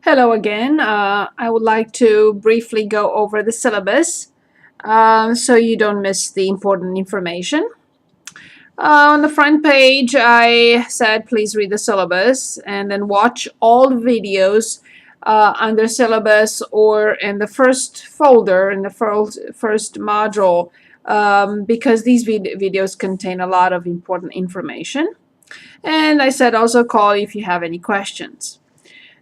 Hello again. I would like to briefly go over the syllabus so you don't miss the important information. On the front page, I said please read the syllabus and then watch all videos under syllabus or in the first folder, in the first module, because these videos contain a lot of important information. And I said also call if you have any questions.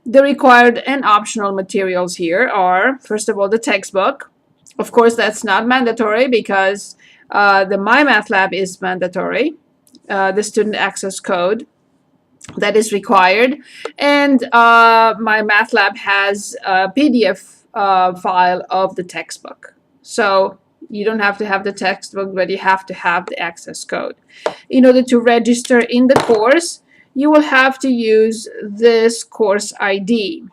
The required and optional materials here are, first of all, the textbook. Of course, that's not mandatory because the MyMathLab is mandatory. The student access code that is required. And MyMathLab has a PDF file of the textbook. So you don't have to have the textbook, but you have to have the access code. In order to register in the course, you will have to use this course ID,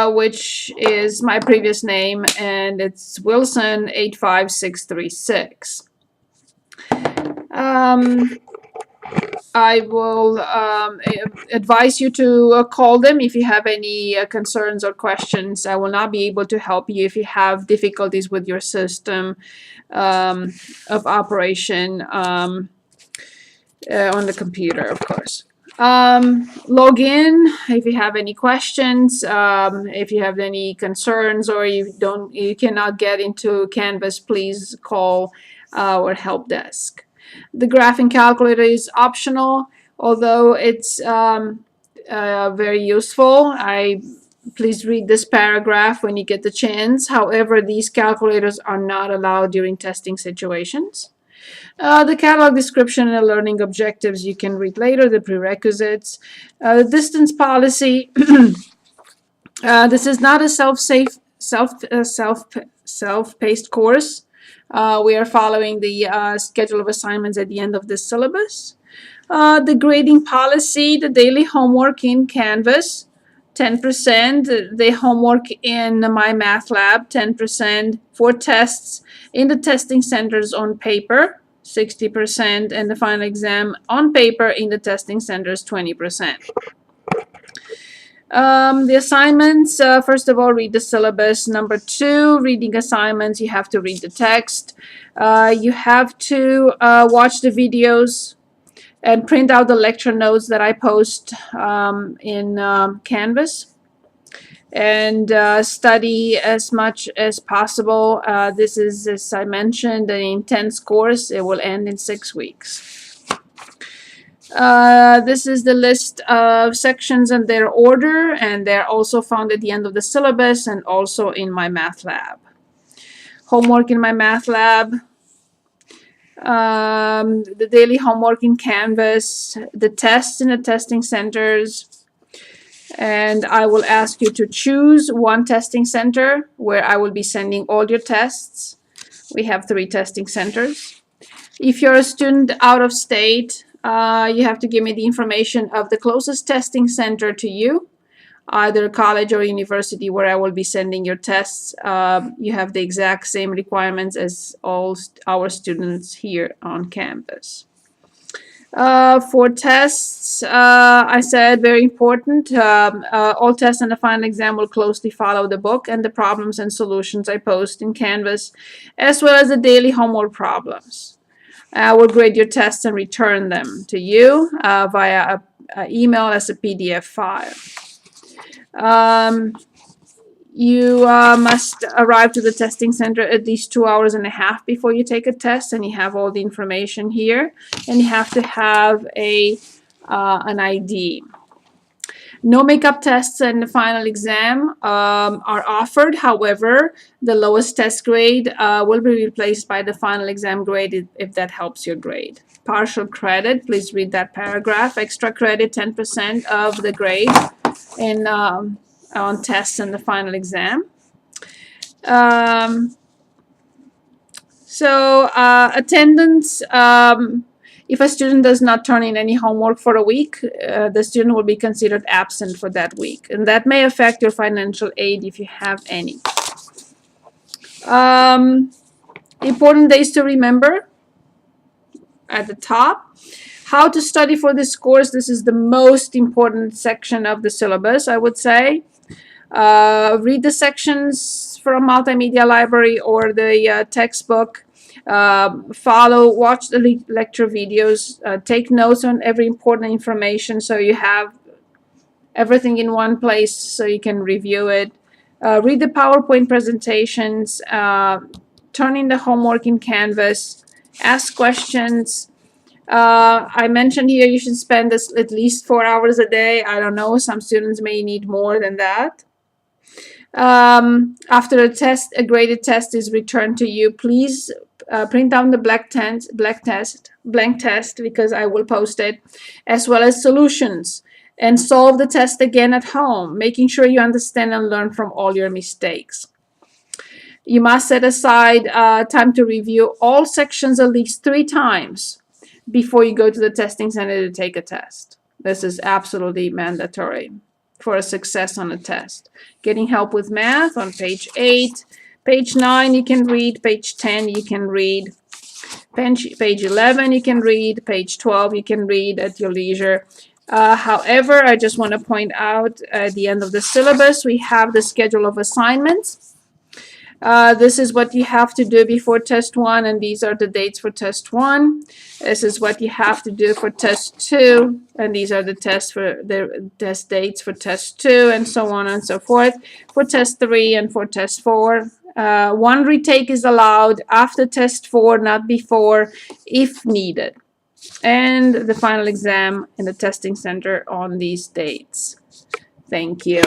which is my previous name, and it's Wilson 85636. I will advise you to call them if you have any concerns or questions. I will not be able to help you if you have difficulties with your system of operation on the computer, of course. Log in if you have any questions, if you have any concerns, or you cannot get into Canvas, please call our help desk. The graphing calculator is optional, although it's very useful. Please read this paragraph when you get the chance. However, these calculators are not allowed during testing situations. The catalog description and the learning objectives you can read later, the prerequisites. The distance policy. This is not a self-paced course. We are following the schedule of assignments at the end of this syllabus. The grading policy, the daily homework in Canvas, 10%, the homework in MyMathLab, 10%, for tests in the testing centers on paper, 60%, and the final exam on paper in the testing centers, 20%. The assignments, first of all, read the syllabus. Number 2, reading assignments, you have to read the text. You have to watch the videos and print out the lecture notes that I post in Canvas. And study as much as possible. This is, as I mentioned, an intense course. It will end in 6 weeks. This is the list of sections in their order, and they're also found at the end of the syllabus and also in MyMathLab. Homework in MyMathLab, the daily homework in Canvas, the tests in the testing centers, and I will ask you to choose one testing center where I will be sending all your tests. We have 3 testing centers. If you're a student out of state, you have to give me the information of the closest testing center to you, either college or university where I will be sending your tests. You have the exact same requirements as all our students here on campus. For tests, I said very important. All tests and the final exam will closely follow the book and the problems and solutions I post in Canvas, as well as the daily homework problems. I will grade your tests and return them to you via email as a PDF file. You must arrive to the testing center at least 2.5 hours before you take a test, and you have all the information here, and you have to have an ID. No makeup tests in the final exam are offered. However, the lowest test grade will be replaced by the final exam grade if that helps your grade. Partial credit, please read that paragraph. Extra credit, 10% of the grade in on tests and the final exam. Attendance, if a student does not turn in any homework for a week, the student will be considered absent for that week, and that may affect your financial aid if you have any. Important days to remember at the top. How to study for this course. This is the most important section of the syllabus, I would say. Read the sections from multimedia library or the textbook. Watch the lecture videos, take notes on every important information so you have everything in one place so you can review it. Read the PowerPoint presentations, turn in the homework in Canvas, ask questions. I mentioned here you should spend this at least 4 hours a day. I don't know, some students may need more than that. After a graded test is returned to you, please print down the blank test because I will post it, as well as solutions, and solve the test again at home, making sure you understand and learn from all your mistakes. You must set aside time to review all sections at least 3 times before you go to the testing center to take a test. This is absolutely mandatory for a success on a test. Getting help with math on page 8. Page 9 you can read. Page 10 you can read. Page 11 you can read. Page 12 you can read at your leisure. However, I just want to point out at the end of the syllabus we have the schedule of assignments. This is what you have to do before test 1, and these are the dates for test 1. This is what you have to do for test 2, and these are the test dates for test 2, and so on and so forth for test 3 and for test 4. 1 retake is allowed after test 4, not before, if needed. And the final exam in the testing center on these dates. Thank you.